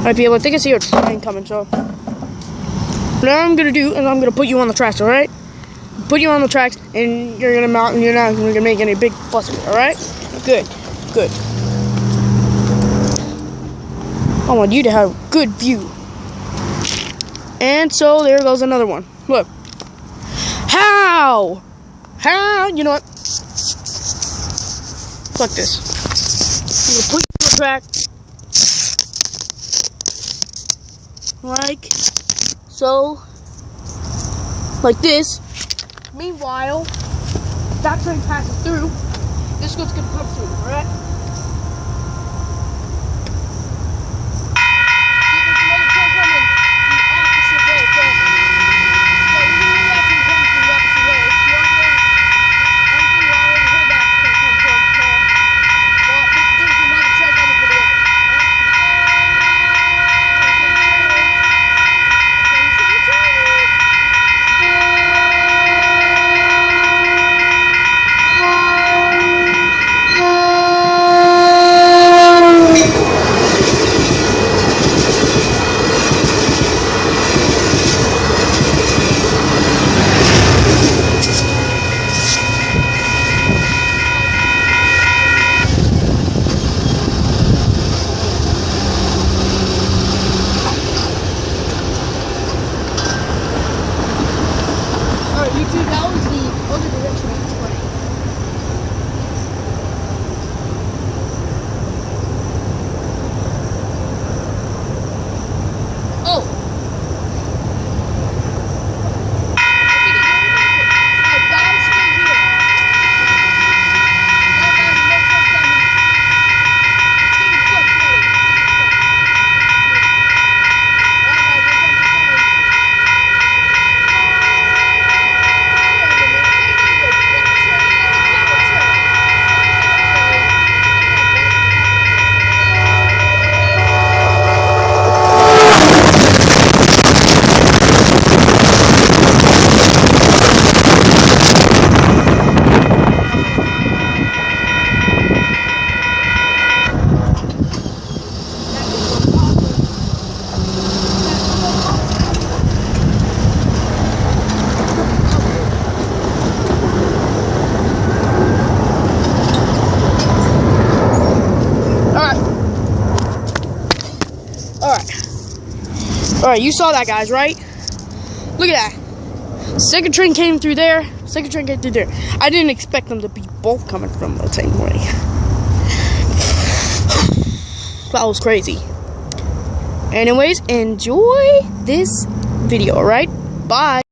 Alright, people, I think I see a train coming, so what I'm gonna do is I'm gonna put you on the tracks, alright? Put you on the tracks, and you're gonna mount, and you're not gonna make any big fuss, alright? Good, good. I want you to have a good view. And so there goes another one. Look. How? You know what? Fuck this. I'm gonna put you on the track. Like so. Like this. Meanwhile, that train passes through. This one's gonna come through, alright? YouTube, that was the other direction of the train. Oh! Alright, you saw that, guys, right? Look at that. Second train came through there. Second train came through there. I didn't expect them to be both coming from the same way. That was crazy. Anyways, enjoy this video, alright? Bye.